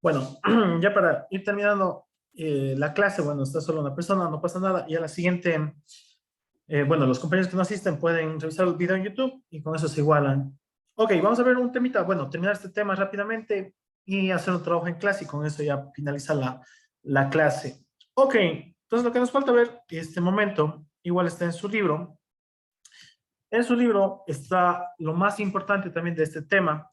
Bueno, ya para ir terminando la clase, bueno, está solo una persona, no pasa nada. Y a la siguiente, bueno, los compañeros que no asisten pueden revisar el video en YouTube y con eso se igualan. Ok, vamos a ver un temita. Bueno, terminar este tema rápidamente y hacer un trabajo en clase y con eso ya finaliza la clase. Ok, entonces lo que nos falta ver este momento, igual está en su libro. En su libro está lo más importante también de este tema.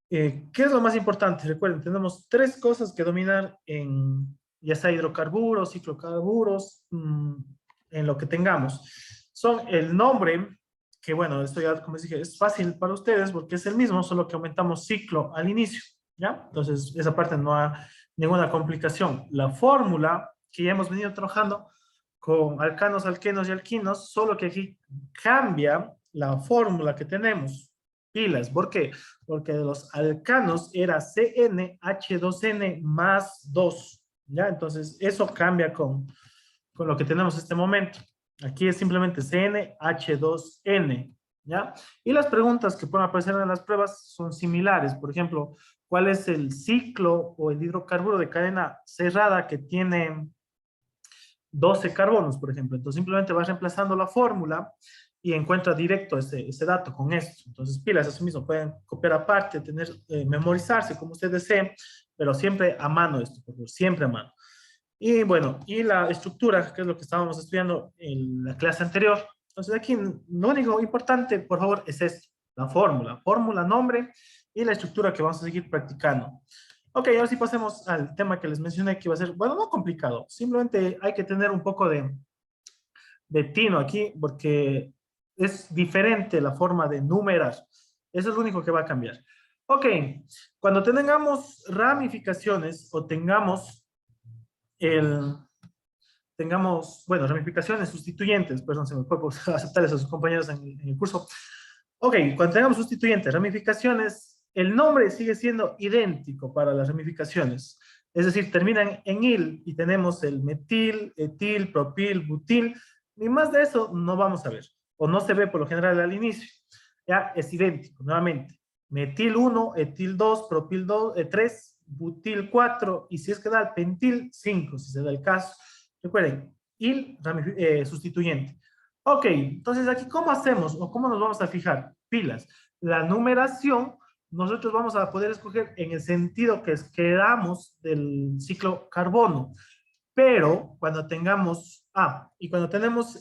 ¿Qué es lo más importante? Recuerden, tenemos tres cosas que dominar en ya sea hidrocarburos, ciclocarburos, en lo que tengamos. Son el nombre, que bueno, esto ya, como les dije, es fácil para ustedes porque es el mismo, solo que aumentamos ciclo al inicio, ¿ya? Entonces, esa parte no hay ninguna complicación. La fórmula que ya hemos venido trabajando con alcanos, alquenos y alquinos, solo que aquí cambia la fórmula que tenemos. Pilas, ¿por qué? Porque de los alcanos era CnH2n más 2, ¿ya? Entonces, eso cambia con lo que tenemos en este momento. Aquí es simplemente CnH2n, ¿ya? Y las preguntas que pueden aparecer en las pruebas son similares. Por ejemplo, ¿cuál es el ciclo o el hidrocarburo de cadena cerrada que tiene 12 carbonos, por ejemplo? Entonces, simplemente vas reemplazando la fórmula y encuentra directo ese dato con esto. Entonces, pilas, eso mismo, pueden copiar aparte, tener, memorizarse como ustedes deseen, pero siempre a mano esto, por favor, siempre a mano. Y bueno, y la estructura, que es lo que estábamos estudiando en la clase anterior. Entonces, aquí lo único importante, por favor, es esto, la fórmula, nombre y la estructura que vamos a seguir practicando. Ok, ahora sí pasemos al tema que les mencioné que iba a ser, bueno, no complicado, simplemente hay que tener un poco de tino aquí, porque es diferente la forma de numerar. Eso es lo único que va a cambiar. Ok, cuando tengamos ramificaciones o el, bueno, ramificaciones sustituyentes, perdón, se me fue por aceptarles a sus compañeros en el curso. Ok, cuando tengamos sustituyentes, ramificaciones, el nombre sigue siendo idéntico para las ramificaciones. Es decir, terminan en il y tenemos el metil, etil, propil, butil. Ni más de eso no vamos a ver. O no se ve por lo general al inicio. Ya es idéntico, nuevamente. Metil 1, etil 2, propil 2, 3, butil 4 y si es que da el pentil 5, si se da el caso. Recuerden, il sustituyente. Ok, entonces aquí, ¿cómo hacemos o cómo nos vamos a fijar? Pilas. La numeración, nosotros vamos a poder escoger en el sentido que queramos del ciclo carbono, pero cuando tengamos, y cuando tenemos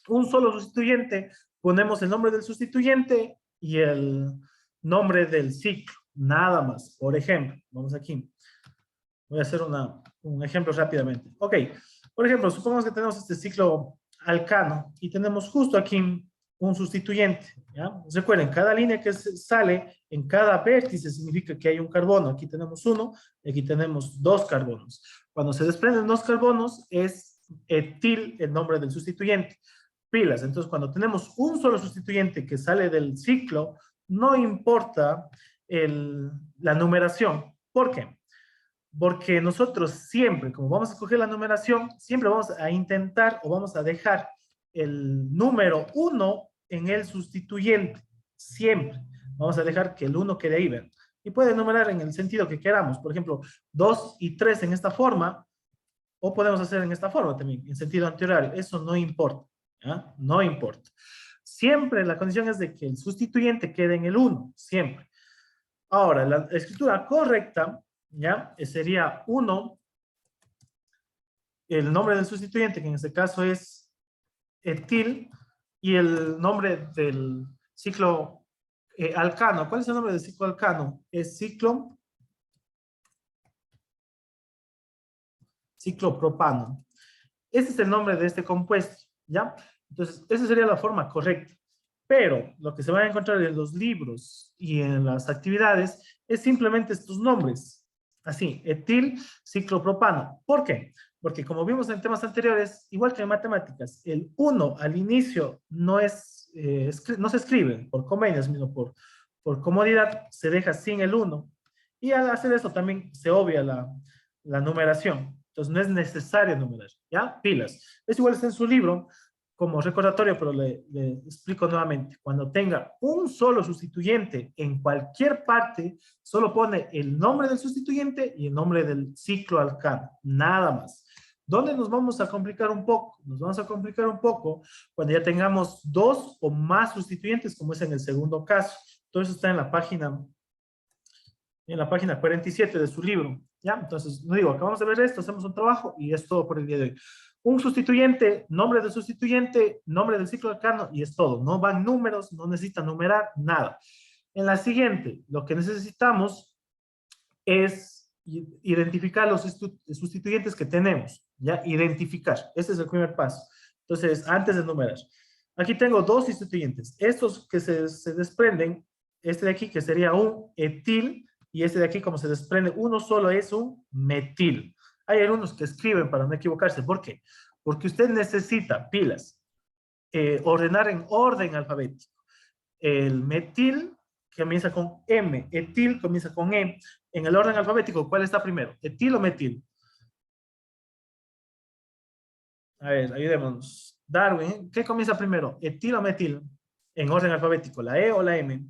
un solo sustituyente, ponemos el nombre del sustituyente y el nombre del ciclo, nada más. Por ejemplo, vamos aquí. Voy a hacer un ejemplo rápidamente. Ok, por ejemplo, supongamos que tenemos este ciclo alcano y tenemos justo aquí un sustituyente, ¿ya? Recuerden, cada línea que sale en cada vértice significa que hay un carbono. Aquí tenemos uno y aquí tenemos dos carbonos. Cuando se desprenden dos carbonos es etil el nombre del sustituyente. Pilas, entonces cuando tenemos un solo sustituyente que sale del ciclo, no importa la numeración. ¿Por qué? Porque nosotros siempre, como vamos a escoger la numeración, siempre vamos a intentar o vamos a dejar el número 1 en el sustituyente. Siempre. Vamos a dejar que el 1 quede ahí, ¿ven? Y puede numerar en el sentido que queramos. Por ejemplo, 2 y 3 en esta forma, o podemos hacer en esta forma también, en sentido antihorario. Eso no importa. ¿Ya? No importa. Siempre la condición es de que el sustituyente quede en el 1, siempre. Ahora, la escritura correcta, ¿ya? Sería 1, el nombre del sustituyente, que en este caso es etil, y el nombre del ciclo alcano. ¿Cuál es el nombre del ciclo alcano? Es ciclopropano. Ese es el nombre de este compuesto, ¿ya? Entonces, esa sería la forma correcta. Pero lo que se van a encontrar en los libros y en las actividades es simplemente estos nombres. Así, etil, ciclopropano. ¿Por qué? Porque como vimos en temas anteriores, igual que en matemáticas, el 1 al inicio no no se escribe por convenio, sino por comodidad, se deja sin el 1. Y al hacer eso también se obvia la numeración. Entonces no es necesario numerar, ¿ya? Pilas. Es igual, está en su libro como recordatorio, pero le explico nuevamente. Cuando tenga un solo sustituyente en cualquier parte, solo pone el nombre del sustituyente y el nombre del ciclo alcano, nada más. ¿Dónde nos vamos a complicar un poco? Nos vamos a complicar un poco cuando ya tengamos dos o más sustituyentes, como es en el segundo caso. Todo eso está en la página 47 de su libro. ¿Ya? Entonces, no digo, acabamos de ver esto, hacemos un trabajo y es todo por el día de hoy. Un sustituyente, nombre del sustituyente, nombre del ciclo alcano y es todo. No van números, no necesita numerar, nada. En la siguiente, lo que necesitamos es identificar los sustituyentes que tenemos, ¿ya? Identificar. Este es el primer paso. Entonces, antes de numerar. Aquí tengo dos sustituyentes. Estos que se desprenden, este de aquí que sería un etil, y este de aquí como se desprende uno solo es un metil. Hay algunos que escriben para no equivocarse. ¿Por qué? Porque usted necesita pilas, ordenar en orden alfabético. El metil comienza con M, etil comienza con E. En el orden alfabético, ¿cuál está primero? ¿Etil o metil? A ver, ayudémonos. Darwin, ¿qué comienza primero? ¿Etil o metil? En orden alfabético, ¿la E o la M?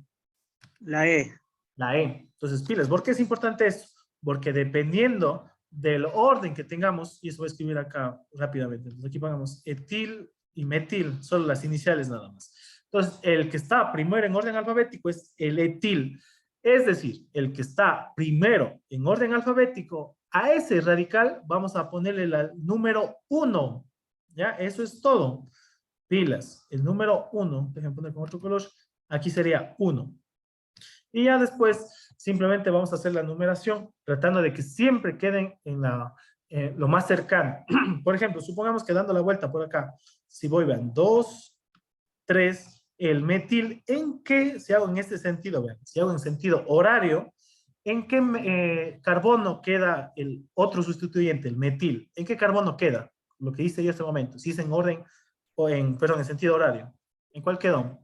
La E. La E. Entonces, pilas, ¿por qué es importante esto? Porque dependiendo del orden que tengamos, y eso voy a escribir acá rápidamente. Entonces, aquí pongamos etil y metil, solo las iniciales nada más. Entonces, el que está primero en orden alfabético es el etil. Es decir, el que está primero en orden alfabético, a ese radical vamos a ponerle el número 1. ¿Ya? Eso es todo. Pilas. El número 1, déjenme poner con otro color, aquí sería 1. Y ya después simplemente vamos a hacer la numeración, tratando de que siempre queden en lo más cercano. Por ejemplo, supongamos que dando la vuelta por acá, si voy, vean, 2, 3, el metil, ¿en qué, si hago en este sentido, vean, si hago en sentido horario, ¿en qué carbono queda el otro sustituyente, el metil? ¿En qué carbono queda? Lo que hice yo en este momento, si es en orden, perdón, en sentido horario. ¿En cuál quedó?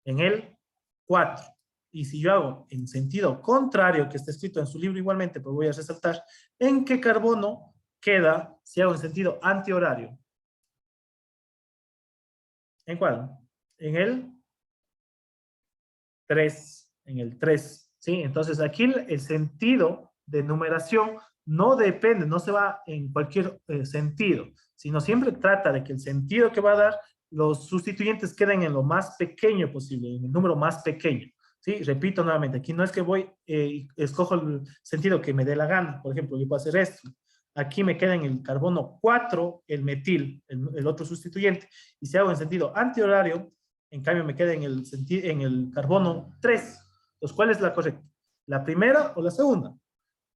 En el 4. Y si yo hago en sentido contrario, que está escrito en su libro igualmente, pero voy a resaltar, ¿en qué carbono queda si hago en sentido antihorario? ¿En cuál? En el 3. En el 3. ¿Sí? Entonces aquí el sentido de numeración no depende, no se va en cualquier sentido, sino siempre trata de que el sentido que va a dar, los sustituyentes queden en lo más pequeño posible, en el número más pequeño. ¿Sí? Repito nuevamente, aquí no es que voy, escojo el sentido que me dé la gana. Por ejemplo, yo puedo hacer esto. Aquí me queda en el carbono 4 el metil, el otro sustituyente. Y si hago en sentido antihorario, en cambio me queda en el carbono 3. Entonces, ¿cuál es la correcta? ¿La primera o la segunda?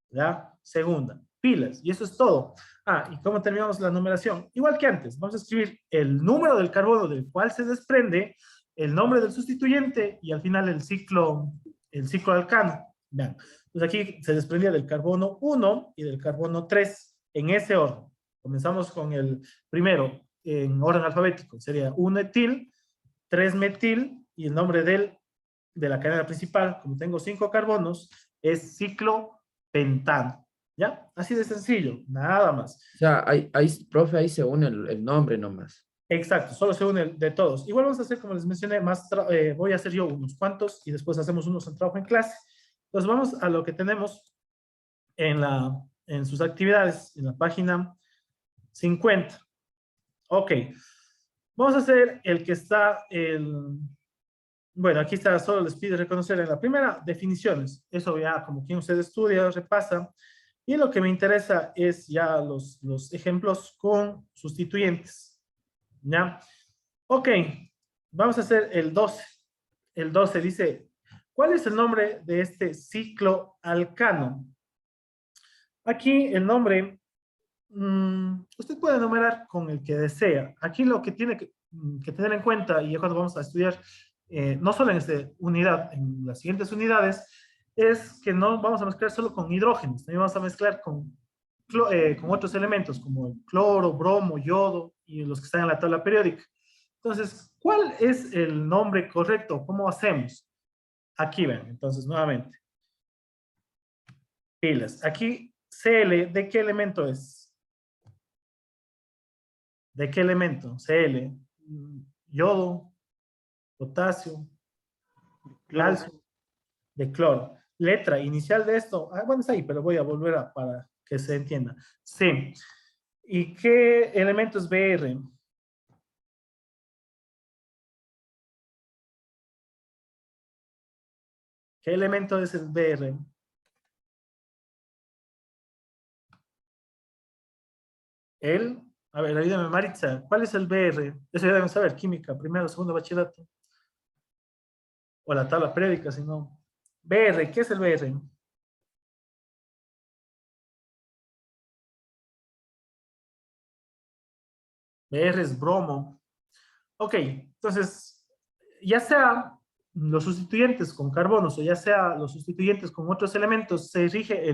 La segunda. Pilas. Y eso es todo. Ah, ¿y cómo terminamos la numeración? Igual que antes. Vamos a escribir el número del carbono del cual se desprende, el nombre del sustituyente y al final el ciclo alcano. Vean. Entonces aquí se desprendía del carbono 1 y del carbono 3 en ese orden. Comenzamos con el primero en orden alfabético. Sería 1 etil, 3 metil y el nombre de la cadena principal, como tengo 5 carbonos, es ciclo pentano. ¿Ya? Así de sencillo, nada más. O sea, profe, ahí se une el nombre nomás. Exacto, solo se une de todos. Igual vamos a hacer, como les mencioné, voy a hacer yo unos cuantos y después hacemos unos en trabajo en clase. Entonces vamos a lo que tenemos en sus actividades, en la página 50. Ok, vamos a hacer el que está, bueno, aquí está, solo les pide reconocer en la primera, definiciones. Eso ya como quien usted estudia, repasa. Y lo que me interesa es ya los ejemplos con sustituyentes. ¿Ya? Ok, vamos a hacer el 12. El 12 dice, ¿cuál es el nombre de este ciclo alcano? Aquí el nombre, usted puede enumerar con el que desea. Aquí lo que tiene que tener en cuenta, y cuando vamos a estudiar, no solo en esta unidad, en las siguientes unidades, es que no vamos a mezclar solo con hidrógenos, también vamos a mezclar con con otros elementos como el cloro, bromo, yodo y los que están en la tabla periódica. Entonces, ¿cuál es el nombre correcto? ¿Cómo hacemos? Aquí ven, entonces nuevamente. Pilas. Aquí, Cl, ¿de qué elemento es? ¿De qué elemento? Cl. Yodo, potasio, calcio, de cloro. Letra inicial de esto, bueno, está ahí, pero voy a volver para que se entienda. C. ¿Y qué elemento es Br? ¿Qué elemento es el Br? A ver, ayúdame, Maritza, ¿cuál es el Br? Eso ya deben saber, química, primero, segundo bachillerato. O la tabla periódica, si no. Br, ¿qué es el Br? Br es bromo. Ok, entonces, ya sea los sustituyentes con carbonos o ya sea los sustituyentes con otros elementos, se rige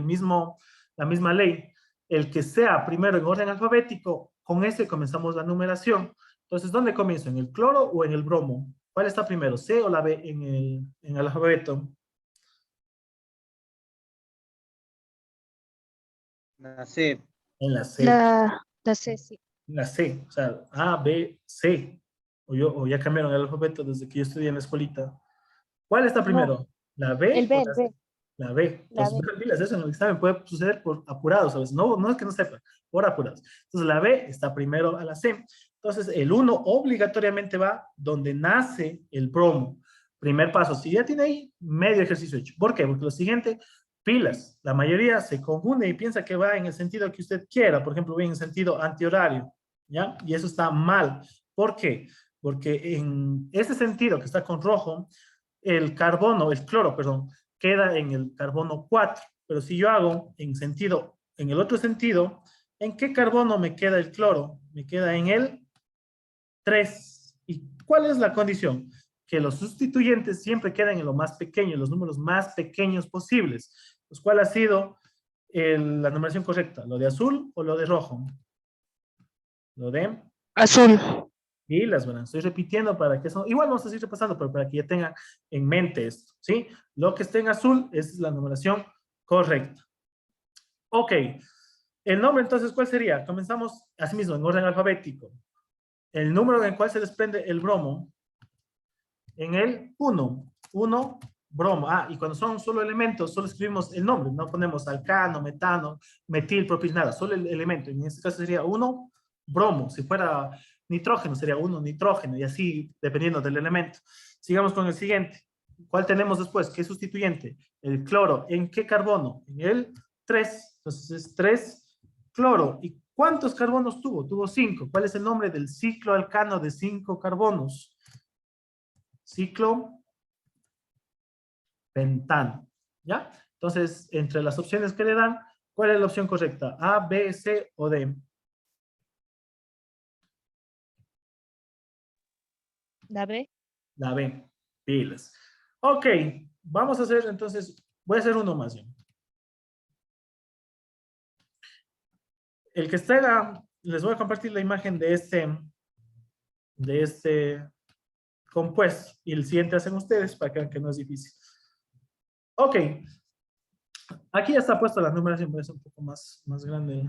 la misma ley. El que sea primero en orden alfabético, con ese comenzamos la numeración. Entonces, ¿dónde comienzo? ¿En el cloro o en el bromo? ¿Cuál está primero, C o la B en el alfabeto? La C. En la C. La C, sí. La C, o sea, A, B, C. O ya cambiaron el alfabeto desde que yo estudié en la escuelita. ¿Cuál está primero? ¿La B El B, o el la B. C? La B. La Entonces, B. pilas, eso en el examen puede suceder por apurados, ¿sabes? No, no es que no sepa, por apurados. Entonces, la B está primero a la C. Entonces, el 1 obligatoriamente va donde nace el bromo. Primer paso. Si ya tiene ahí, medio ejercicio hecho. ¿Por qué? Porque lo siguiente, pilas. La mayoría se confunde y piensa que va en el sentido que usted quiera. Por ejemplo, va en el sentido antihorario, ¿ya? Y eso está mal. ¿Por qué? Porque en ese sentido que está con rojo, el carbono, el cloro, perdón, queda en el carbono 4. Pero si yo hago en el otro sentido, ¿en qué carbono me queda el cloro? Me queda en el 3. ¿Y cuál es la condición? Que los sustituyentes siempre quedan en lo más pequeño, en los números más pequeños posibles. Pues, ¿cuál ha sido la numeración correcta? ¿Lo de azul o lo de rojo? Lo de Azul. pilas, ¿verdad? Estoy repitiendo para que eso, igual vamos a seguir repasando, pero para que ya tengan en mente esto, ¿sí? Lo que esté en azul es la numeración correcta. Ok, el nombre entonces, ¿cuál sería? Comenzamos asimismo en orden alfabético. El número en el cual se desprende el bromo, en el 1, 1, bromo. Y cuando son solo elementos, solo escribimos el nombre, no ponemos alcano, metano, metil, propil, nada, solo el elemento. En este caso sería 1, bromo. Si fuera nitrógeno, sería 1, nitrógeno, y así, dependiendo del elemento. Sigamos con el siguiente. ¿Cuál tenemos después? ¿Qué sustituyente? El cloro. ¿En qué carbono? En el 3. Entonces es 3 cloro. ¿Y cuántos carbonos tuvo? Tuvo 5. ¿Cuál es el nombre del ciclo alcano de 5 carbonos? Ciclo pentano, ¿ya? Entonces, entre las opciones que le dan, ¿cuál es la opción correcta? A, B, C o D. La B. La B, pilas. Ok, vamos a hacer entonces, voy a hacer uno más bien. El que está, les voy a compartir la imagen de este compuesto y el siguiente hacen ustedes para que vean que no es difícil. Ok, aquí ya está puesta la numeración, voy a hacer un poco más grande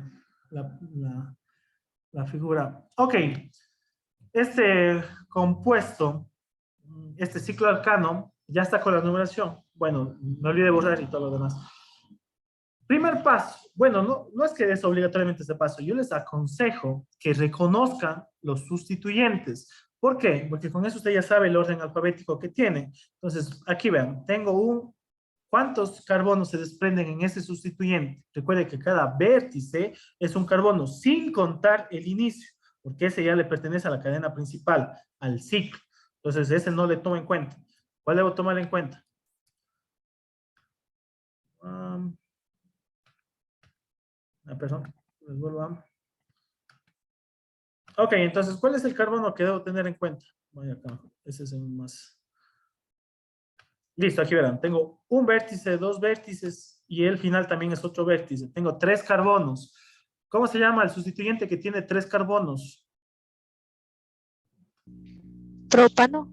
la figura. Ok, este compuesto, este ciclo alcano, ya está con la numeración. Bueno, no olvide borrar y todo lo demás. Primer paso, bueno, no es que es obligatoriamente este paso, yo les aconsejo que reconozcan los sustituyentes. ¿Por qué? Porque con eso usted ya sabe el orden alfabético que tiene. Entonces, aquí vean, tengo ¿cuántos carbonos se desprenden en ese sustituyente? Recuerde que cada vértice es un carbono, sin contar el inicio, porque ese ya le pertenece a la cadena principal, al ciclo. Entonces, ese no le tomo en cuenta. ¿Cuál debo tomar en cuenta? Perdón, les vuelvo a... Ok, entonces, ¿cuál es el carbono que debo tener en cuenta? Voy acá, ese es el más... Listo, aquí verán, tengo un vértice, dos vértices y el final también es otro vértice. Tengo 3 carbonos. ¿Cómo se llama el sustituyente que tiene 3 carbonos? Propano.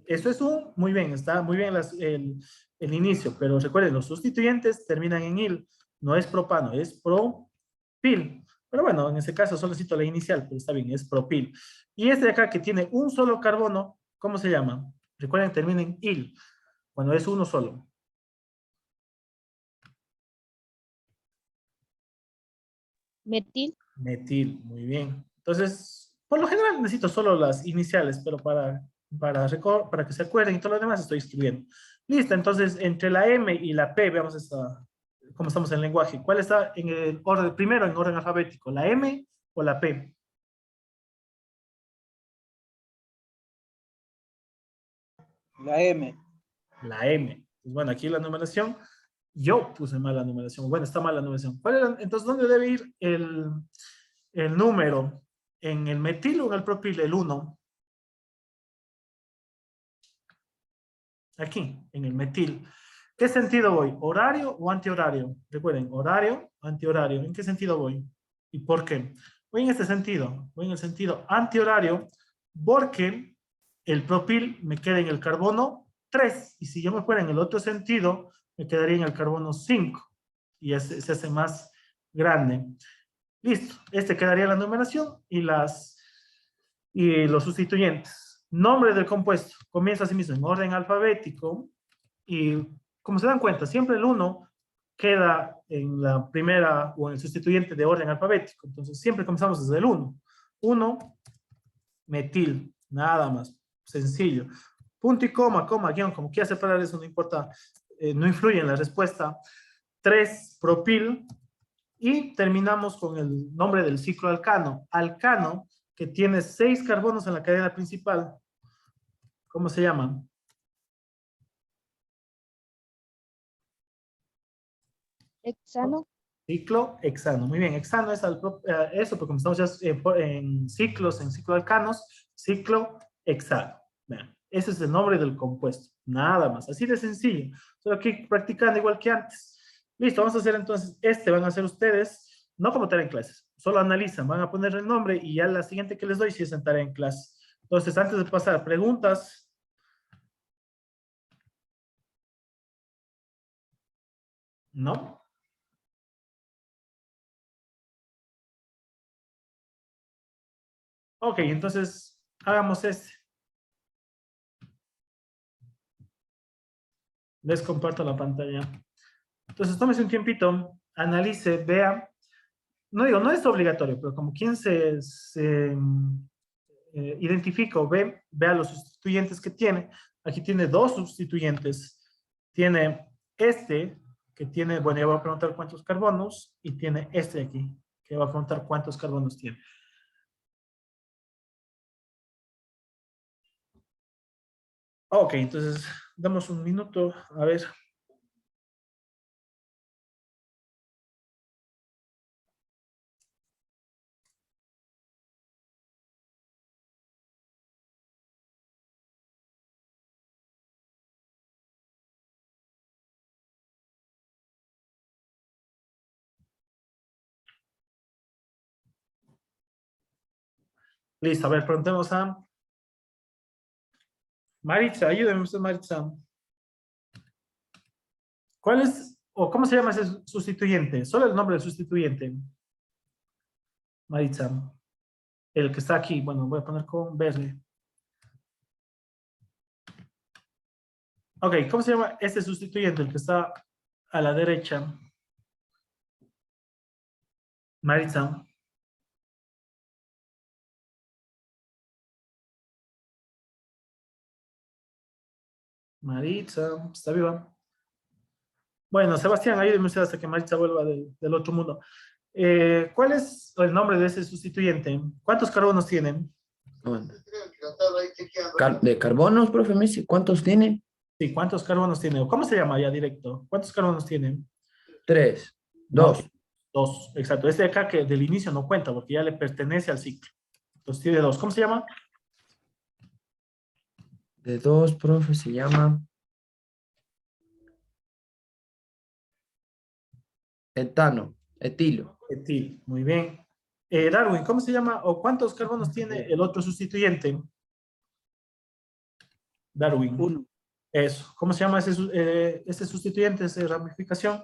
Eso es muy bien, está muy bien el inicio, pero recuerden, los sustituyentes terminan en il, no es propano, es propil. Pero bueno, en ese caso solo necesito la inicial, pero está bien, es propil. Y este de acá que tiene un solo carbono, ¿cómo se llama? Recuerden, termina en il, cuando es uno solo. Metil. Metil, muy bien. Entonces, por lo general necesito solo las iniciales, pero para que se acuerden y todo lo demás estoy escribiendo. Listo, entonces entre la M y la P, veamos cómo estamos en el lenguaje. ¿Cuál está en el orden, primero en orden alfabético? ¿La M o la P? La M. La M. Pues bueno, aquí la numeración, yo puse mal la numeración. Bueno, está mal la numeración. Entonces, ¿dónde debe ir el número? ¿En el metil o en el propil? El 1. Aquí, en el metil. ¿Qué sentido voy? ¿Horario o antihorario? Recuerden, horario, antihorario. ¿En qué sentido voy? ¿Y por qué? Voy en este sentido. Voy en el sentido antihorario porque el propil me queda en el carbono 3. Y si yo me fuera en el otro sentido, me quedaría en el carbono 5. Y se hace más grande. Listo. Este quedaría la numeración y los sustituyentes. Nombre del compuesto. Comienza así mismo en orden alfabético y como se dan cuenta, siempre el 1 queda en la primera o en el sustituyente de orden alfabético. Entonces siempre comenzamos desde el 1. 1, metil, nada más, sencillo. Punto y coma, guión, como quiera separar eso, no importa, no influye en la respuesta. 3, propil, y terminamos con el nombre del ciclo alcano. Alcano, que tiene 6 carbonos en la cadena principal. ¿Cómo se llama? Hexano. Ciclo hexano. Muy bien, hexano es eso, porque como estamos ya en ciclos, en ciclo alcanos, ciclo hexano. Vean, ese es el nombre del compuesto. Nada más, así de sencillo. Solo aquí practicando igual que antes. Listo, vamos a hacer entonces van a hacer ustedes, no como tarea en clases, solo analizan, van a poner el nombre y ya la siguiente que les doy sí es en tarea en clase. Entonces, antes de pasar, preguntas. ¿No? Ok, entonces hagamos este. Les comparto la pantalla. Entonces, tómese un tiempito, analice, vea. No digo, no es obligatorio, pero como quien identifica o vea los sustituyentes que tiene. Aquí tiene 2 sustituyentes. Tiene este, que tiene, bueno, ya voy a preguntar cuántos carbonos, y tiene este de aquí, que va a preguntar cuántos carbonos tiene. Ok, entonces, damos un minuto, a ver. Listo, a ver, preguntemos a Maritza, ayúdenme usted, Maritza. ¿Cuál es, o cómo se llama ese sustituyente? Solo el nombre del sustituyente. Maritza. El que está aquí, bueno, voy a poner con verde. Ok, ¿cómo se llama este sustituyente? El que está a la derecha. Maritza. Maritza, ¿está viva? Bueno, Sebastián, ayúdeme usted hasta que Maritza vuelva del otro mundo. ¿Cuál es el nombre de ese sustituyente? ¿Cuántos carbonos tienen? Bueno. De carbonos, profe Messi, ¿cuántos tiene? Sí, ¿cuántos carbonos tiene? ¿O cómo se llama ya directo? ¿Cuántos carbonos tienen? 3, No, 2. 2, exacto. Este de acá que del inicio no cuenta porque ya le pertenece al ciclo. Entonces tiene 2. ¿Cómo se llama? De 2, profe, se llama etano, etilo. Etil, muy bien. Darwin, ¿cómo se llama o cuántos carbonos tiene el otro sustituyente? Darwin. 1. Eso. ¿Cómo se llama ese sustituyente, esa ramificación?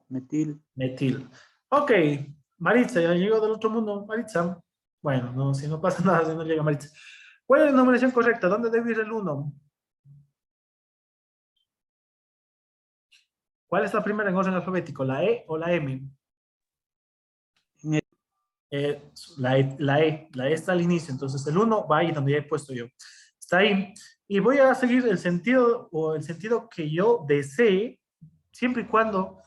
Metil. Metil. Ok. Maritza, ya llegó del otro mundo. Maritza. Bueno, no, si no pasa nada, si no llega Maritza. ¿Cuál es la numeración correcta? ¿Dónde debe ir el 1? ¿Cuál es la primera en orden alfabético? ¿La E o la M? La E está al inicio, entonces el 1 va ahí donde ya he puesto yo. Está ahí. Y voy a seguir el sentido que yo desee, siempre y cuando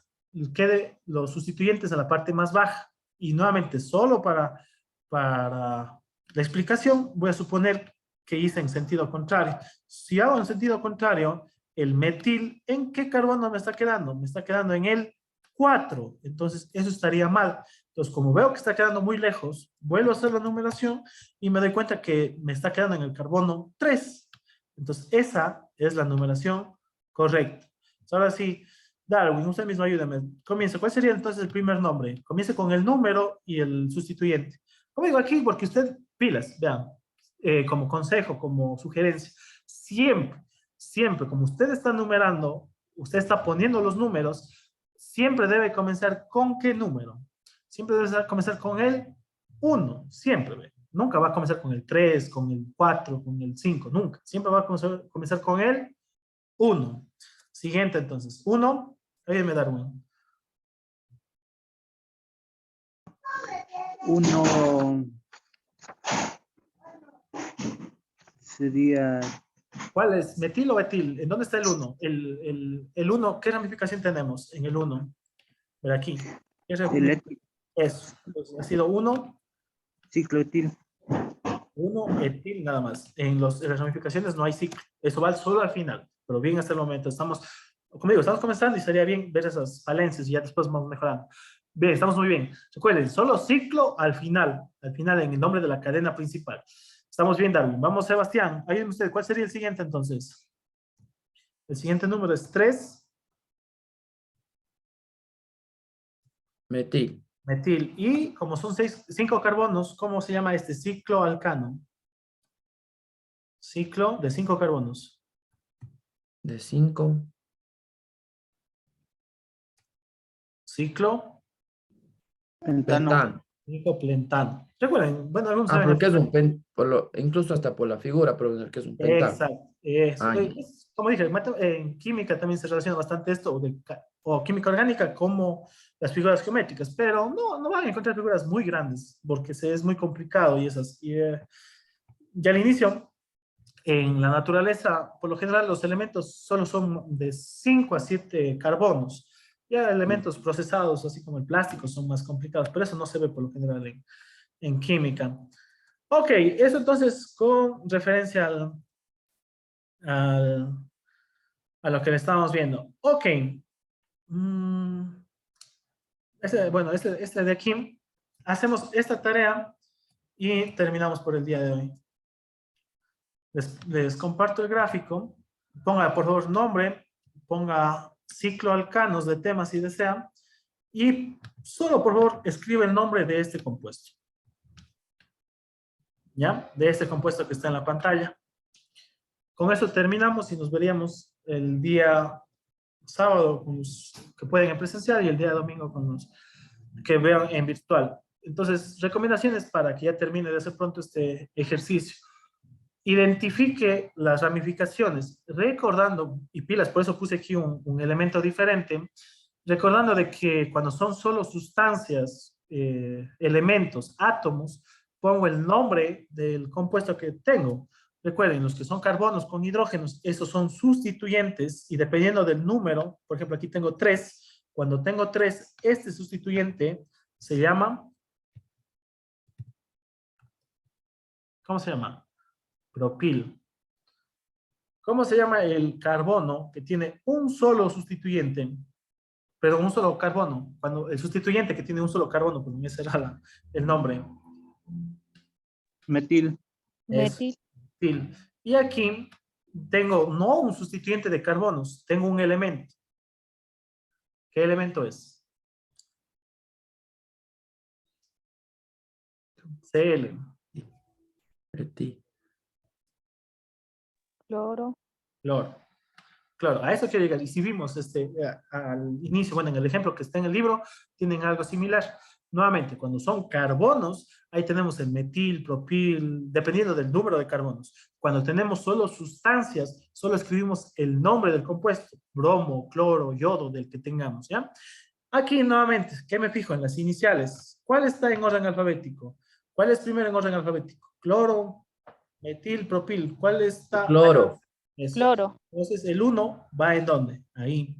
quede los sustituyentes a la parte más baja. Y nuevamente, solo para la explicación, voy a suponer que hice en sentido contrario. Si hago en sentido contrario, el metil, ¿en qué carbono me está quedando? Me está quedando en el 4. Entonces, eso estaría mal. Entonces, como veo que está quedando muy lejos, vuelvo a hacer la numeración y me doy cuenta que me está quedando en el carbono 3. Entonces, esa es la numeración correcta. Ahora sí, Darwin, usted mismo ayúdame. Comienza. ¿Cuál sería entonces el primer nombre? Comience con el número y el sustituyente. Como digo aquí, porque usted, pilas, vean, como consejo, como sugerencia, siempre, como usted está numerando, usted está poniendo los números, siempre debe comenzar con ¿qué número? Siempre debe comenzar con el 1, siempre, ¿ve? Nunca va a comenzar con el 3, con el 4, con el 5, nunca. Siempre va a comenzar con el 1. Siguiente, entonces. 1, ayúdeme, Darwin. 1 sería ¿Cuál es? ¿Metil o etil? ¿En dónde está el 1? El 1, ¿qué ramificación tenemos en el 1? Ver aquí. el etil, Eso. Entonces, ha sido 1, cicloetil. 1 etil nada más. En las ramificaciones no hay ciclo. Eso va solo al final. Pero bien hasta el momento. Estamos, como digo, estamos comenzando y sería bien ver esas falencias y ya después vamos mejorando. Bien, estamos muy bien. Recuerden, solo ciclo al final en el nombre de la cadena principal. Estamos bien, Darwin. Vamos, Sebastián. Ayúdenme usted. ¿Cuál sería el siguiente entonces? El siguiente número es 3. Metil. Metil. Y como son 5 carbonos, ¿cómo se llama este ciclo alcano? Ciclo de 5 carbonos. De 5. Ciclo Pentano. Pentano. plentano. Recuerden, bueno, algunos saben. Porque es un incluso hasta por la figura, profesor, que es un pentano. Exacto. Eso. Ah, ya. Como dije, en química también se relaciona bastante esto, o química orgánica, como las figuras geométricas, pero no van a encontrar figuras muy grandes, porque es muy complicado y esas. Ya al inicio, en la naturaleza, por lo general, los elementos solo son de 5 a 7 carbonos. Ya elementos procesados, así como el plástico, son más complicados, pero eso no se ve por lo general en química. Ok, eso entonces con referencia a lo que le estábamos viendo. Ok. Bueno, este de aquí, hacemos esta tarea y terminamos por el día de hoy. Les comparto el gráfico. Ponga, por favor, nombre, ponga ciclo alcanos de tema si desea, y solo, por favor, escribe el nombre de este compuesto. ¿Ya? De este compuesto que está en la pantalla. Con eso terminamos y nos veríamos el día sábado con los que pueden en presencial y el día domingo con los que vean en virtual. Entonces, recomendaciones para que ya termine de hacer pronto este ejercicio. Identifique las ramificaciones, recordando, y pilas, por eso puse aquí un elemento diferente, recordando de que cuando son solo sustancias, elementos, átomos, pongo el nombre del compuesto que tengo. Recuerden, los que son carbonos con hidrógenos, esos son sustituyentes y dependiendo del número, por ejemplo, aquí tengo 3. Cuando tengo 3, este sustituyente se llama, ¿cómo se llama? Propil. ¿Cómo se llama el carbono que tiene un solo sustituyente? Pero un solo carbono. Cuando el sustituyente que tiene un solo carbono, pues me será el nombre. Metil. Es Metil. metil. Y aquí tengo no un sustituyente de carbonos, tengo un elemento. ¿Qué elemento es? Cl. Metil. Cloro. Cloro. Claro, a eso quiero llegar. Y si vimos al inicio, bueno, en el ejemplo que está en el libro, tienen algo similar. Nuevamente, cuando son carbonos, ahí tenemos el metil, propil, dependiendo del número de carbonos. Cuando tenemos solo sustancias, solo escribimos el nombre del compuesto, bromo, cloro, yodo, del que tengamos, ¿ya? Aquí, nuevamente, ¿qué me fijo? En las iniciales. ¿Cuál está en orden alfabético? ¿Cuál es primero en orden alfabético? Cloro, metil, propil. ¿Cuál está ahí? Cloro. Eso. Cloro. Entonces, el 1 va en dónde? Ahí.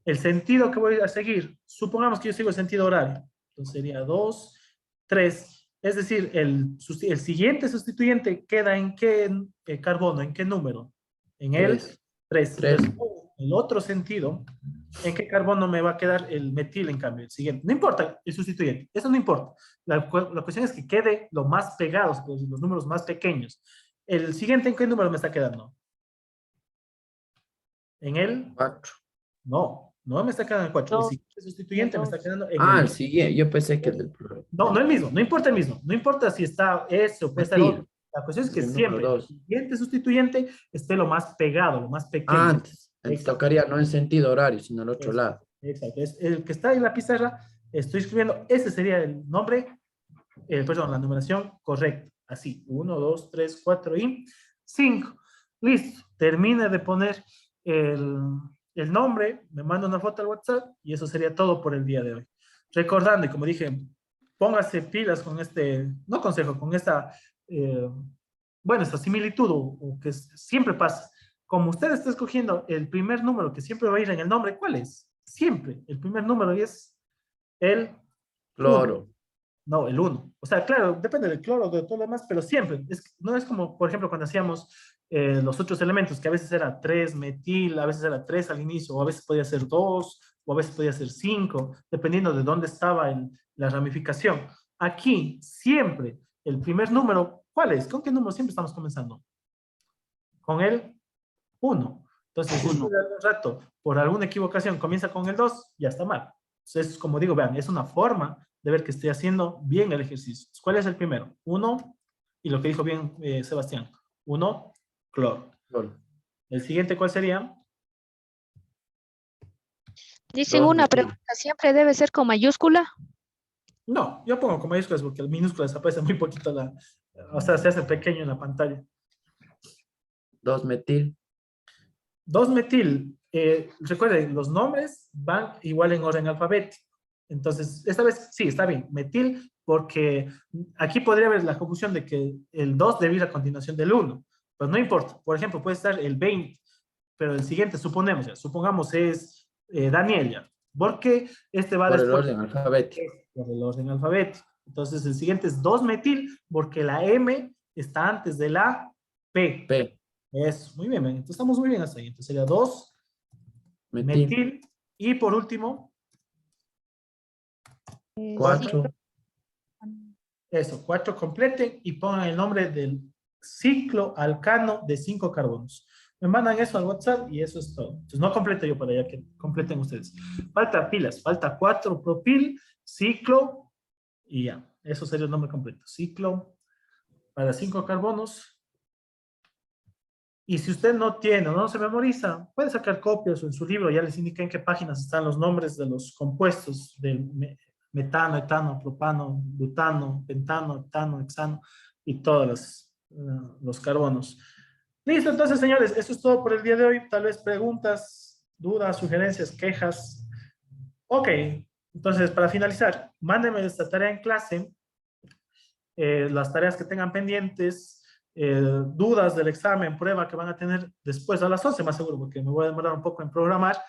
El sentido que voy a seguir, supongamos que yo sigo el sentido horario. Entonces sería 2, 3. Es decir, el siguiente sustituyente queda en qué carbono, en qué número. En el 3. 3. 3. El otro sentido, ¿en qué carbono me va a quedar el metil en cambio? El siguiente. No importa el sustituyente, eso no importa. La cuestión es que quede lo más pegados, los números más pequeños. El siguiente, ¿en qué número me está quedando? En el 4. no me está quedando en el 4. El Dos. siguiente sustituyente me está quedando en Ah, el el siguiente. Yo pensé que el del plural. no el mismo, no importa el mismo, no importa si está ese o puede estar Metil. otro. La cuestión es que El número siempre el 2. siguiente sustituyente esté lo más pegado, lo más pequeño. Antes. Entonces Exacto, tocaría no en sentido horario, sino al otro exacto, lado. exacto. Es el que está en la pizarra, estoy escribiendo, ese sería el nombre, perdón, la numeración correcta. Así, 1, 2, 3, 4 y 5. Listo, termine de poner el nombre, me manda una foto al WhatsApp y eso sería todo por el día de hoy. Recordando, y como dije, póngase pilas con este, no consejo, con esta, bueno, esta similitud o que siempre pasa. Como usted está escogiendo el primer número que siempre va a ir en el nombre, ¿cuál es? Siempre, el primer número y es el 1. Cloro. No, el 1. O sea, claro, depende del cloro, de todo lo demás, pero siempre. No es como, por ejemplo, cuando hacíamos los otros elementos, que a veces era 3 metil, a veces era 3 al inicio, o a veces podía ser 2, o a veces podía ser 5, dependiendo de dónde estaba la ramificación. Aquí, siempre, el primer número, ¿cuál es? ¿Con qué número siempre estamos comenzando? Con el 1. Entonces, si usted algún rato, por alguna equivocación, comienza con el 2, ya está mal. Entonces, como digo, vean, es una forma de ver que estoy haciendo bien el ejercicio. ¿Cuál es el primero? 1, y lo que dijo bien Sebastián, 1, cloro. Cloro. El siguiente, ¿cuál sería? Dicen 2 una metil. pregunta, ¿siempre debe ser con mayúscula? No, yo pongo con mayúsculas porque el minúscula desaparece muy poquito, o sea, se hace pequeño en la pantalla. 2 metil. 2 metil, recuerden, los nombres van igual en orden alfabético. Entonces, esta vez sí, está bien, metil, porque aquí podría haber la confusión de que el 2 debe ir a continuación del 1. Pues no importa. Por ejemplo, puede estar el 20, pero el siguiente, supongamos es Daniel ya. Porque este va Por el después. orden alfabético. Por el orden alfabético. Entonces, el siguiente es 2 metil, porque la M está antes de la P. P. Eso, muy bien, entonces estamos muy bien hasta ahí. Entonces sería 2 Metil. metil, y por último, 4. eso, 4 completen y pongan el nombre del ciclo alcano de 5 carbonos. Me mandan eso al WhatsApp y eso es todo. Entonces no completo yo para allá, que completen ustedes. Falta pilas, falta 4 propil, ciclo y ya. Eso sería el nombre completo. Ciclo para 5 carbonos. Y si usted no tiene o no se memoriza, puede sacar copias o en su libro ya les indica en qué páginas están los nombres de los compuestos del metano, etano, propano, butano, pentano, octano, hexano y todos los carbonos. Listo, entonces señores, eso es todo por el día de hoy. Tal vez preguntas, dudas, sugerencias, quejas. Ok, entonces para finalizar, mándenme esta tarea en clase, las tareas que tengan pendientes, dudas del examen, prueba que van a tener después a las 11, más seguro, porque me voy a demorar un poco en programar,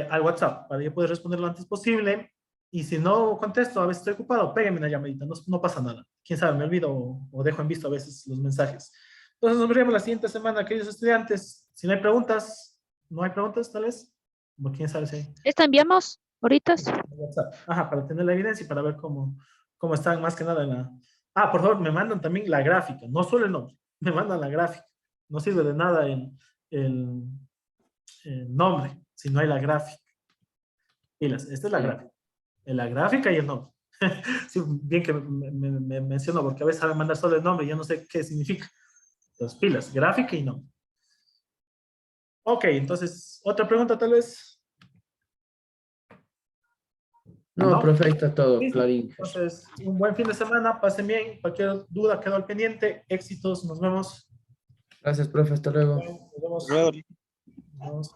al WhatsApp, para que pueda responder lo antes posible. Y si no contesto, a veces estoy ocupado, péguenme una llamadita, no pasa nada. Quién sabe, me olvido o dejo en visto a veces los mensajes. Entonces nos veremos la siguiente semana, queridos estudiantes. Si no hay preguntas, no hay preguntas, tal vez. O quién sabe si hay. ¿Esta enviamos ahorita? WhatsApp. Ajá, para tener la evidencia y para ver cómo están más que nada en la... Ah, por favor, me mandan también la gráfica, no solo el nombre, me mandan la gráfica no sirve de nada el nombre, si no hay la gráfica. Pilas, esta es la gráfica. La gráfica y el nombre. Sí, bien que me menciono, porque a veces saben mandar solo el nombre y yo no sé qué significa. Entonces, pilas, gráfica y nombre. Ok, entonces, otra pregunta tal vez. No, ¿No? profe, ahí está todo Listo. clarín. Entonces, un buen fin de semana, pasen bien. Cualquier duda quedó al pendiente. Éxitos, nos vemos. Gracias, profe, hasta luego. Nos vemos. Nos vemos.